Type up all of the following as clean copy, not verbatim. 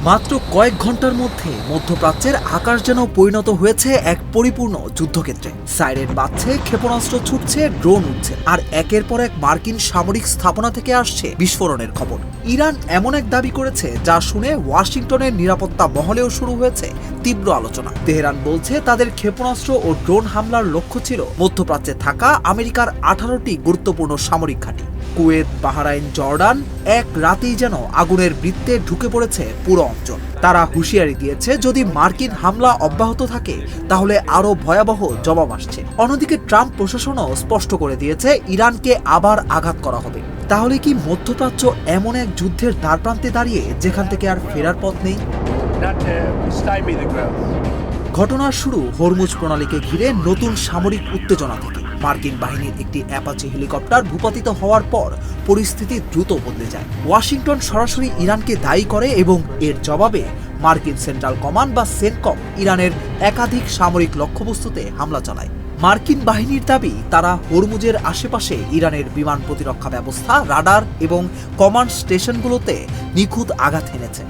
মাত্র কয়েক ঘন্টার মধ্যে মধ্যপ্রাচ্যের আকাশ যেন পরিণত হয়েছে এক পরিপূর্ণ যুদ্ধক্ষেত্রে। সাইরেন বাজছে, ক্ষেপণাস্ত্র ছুটছে, ড্রোন উঠছে, আর একের পর এক মার্কিন সামরিক স্থাপনা থেকে আসছে বিস্ফোরণের খবর। ইরান এমন এক দাবি করেছে যা শুনে ওয়াশিংটনের নিরাপত্তা মহলেও শুরু হয়েছে তীব্র আলোচনা। তেহরান বলছে তাদের ক্ষেপণাস্ত্র ও ড্রোন হামলার লক্ষ্য ছিল মধ্যপ্রাচ্যে থাকা আমেরিকার 18টি গুরুত্বপূর্ণ সামরিক ঘাঁটি। কুয়েত, বাহরাইন, জর্ডান এক রাতেই যেন আগুনের বৃত্তে ঢুকে পড়েছে পুরো অঞ্চল। তারা হুঁশিয়ারি দিয়েছে যদি মার্কিন হামলা অব্যাহত থাকে তাহলে আরো ভয়াবহ জবাব আসছে। অন্যদিকে ট্রাম্প প্রশাসনও স্পষ্ট করে দিয়েছে ইরানকে আবার আঘাত করা হবে। তাহলে কি মধ্যপ্রাচ্য এমন এক যুদ্ধের দ্বারপ্রান্তে দাঁড়িয়ে যেখান থেকে আর ফেরার পথ নেই? ঘটনার শুরু হরমুজ প্রণালীকে ঘিরে নতুন সামরিক উত্তেজনা থেকে। মার্কিন বাহিনীর একটি অ্যাপাচি হেলিকপ্টার ভূপাতিত হওয়ার পর পরিস্থিতি দ্রুত বদলে যায়। ওয়াশিংটন সরাসরি ইরানকে দায়ী করে এবং এর জবাবে মার্কিন সেন্ট্রাল কমান্ড বা সেনকম ইরানের একাধিক সামরিক লক্ষ্যবস্তুতে হামলা চালায়। মার্কিন বাহিনীর দাবি তারা হরমুজের আশেপাশে ইরানের বিমান প্রতিরক্ষা ব্যবস্থা, রাডার এবং কমান্ড স্টেশনগুলোতে নিখুঁত আঘাত এনেছে।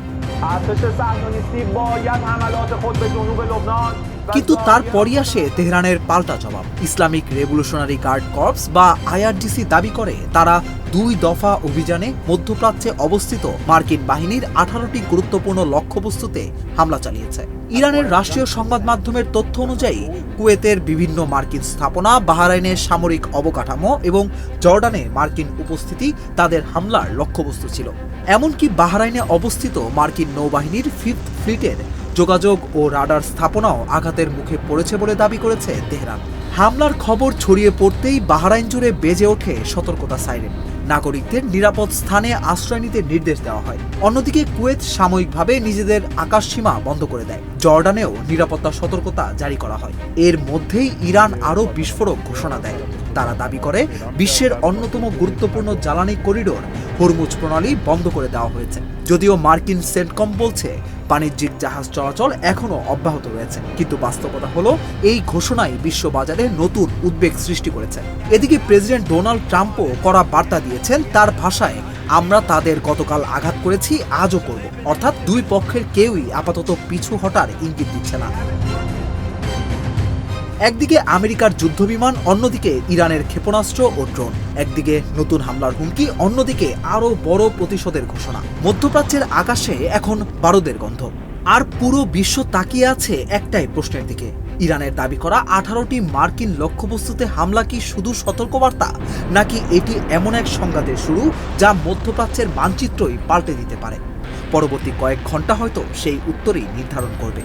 কিন্তু তারপরই আসে তেহরানের পাল্টা জবাব। ইসলামিক রেভলিউশনারি গার্ড কর্পস বা আইআরজিসি দাবি করে তারা 2 দফা অভিযানে মধ্যপ্রাচ্যে অবস্থিত মার্কিন বাহিনীর 18টি গুরুত্বপূর্ণ লক্ষ্যবস্তুতে হামলা চালিয়েছে। ইরানের রাষ্ট্রীয় সংবাদ মাধ্যমের তথ্য অনুযায়ী কুয়েতের বিভিন্ন মার্কিন স্থাপনা, বাহরাইনের সামরিক অবকাঠামো এবং জর্ডানে মার্কিন উপস্থিতি তাদের হামলার লক্ষ্যবস্তু ছিল। এমনকি বাহরাইনে অবস্থিত মার্কিন নৌবাহিনীর 5th ফ্লিটের যোগাযোগ ও রাডার স্থাপনাও আঘাতের মুখে পড়েছে বলে দাবি করেছে তেহরান। হামলার খবর ছড়িয়ে পড়তেই বাহরাইন জুড়ে বেজে ওঠে সতর্কতা সাইরেন। নাগরিকদের নিরাপদ স্থানে আশ্রয় নিতে নির্দেশ দেওয়া হয়। অন্যদিকে কুয়েত সাময়িকভাবে নিজেদের আকাশসীমা বন্ধ করে দেয়। জর্ডানেও নিরাপত্তা সতর্কতা জারি করা হয়। এর মধ্যেই ইরান আরও বিস্ফোরক ঘোষণা দেয়। তারা দাবি করে বিশ্বের অন্যতম গুরুত্বপূর্ণ জ্বালানি করিডোর হরমুজ প্রণালী বন্ধ করে দেওয়া হয়েছে। যদিও মার্কিন সেন্টকম বলছে বাণিজ্যিক জাহাজ চলাচল এখনও অব্যাহত রয়েছে, কিন্তু বাস্তবতা হলো এই ঘোষণাই বিশ্ববাজারে নতুন উদ্বেগ সৃষ্টি করেছে। এদিকে প্রেসিডেন্ট ডোনাল্ড ট্রাম্পও কড়া বার্তা দিয়েছেন। তার ভাষায়, আমরা তাদের গতকাল আঘাত করেছি, আজও করব। অর্থাৎ দুই পক্ষের কেউই আপাতত পিছু হটার ইঙ্গিত দিচ্ছে না। একদিকে আমেরিকার যুদ্ধবিমান, অন্যদিকে ইরানের ক্ষেপণাস্ত্র ও ড্রোন। একদিকে নতুন হামলার হুমকি, অন্যদিকে আরও বড় প্রতিশোধের ঘোষণা। মধ্যপ্রাচ্যের আকাশে এখন বারুদের গন্ধ। আর পুরো বিশ্ব তাকিয়ে আছে একটাই প্রশ্নের দিকে। ইরানের দাবি করা 18টি মার্কিন লক্ষ্যবস্তুতে হামলা কি শুধু সতর্কবার্তা, নাকি এটি এমন এক সংঘাতের শুরু যা মধ্যপ্রাচ্যের মানচিত্রই পাল্টে দিতে পারে? পরবর্তী কয়েক ঘন্টা হয়তো সেই উত্তরই নির্ধারণ করবে।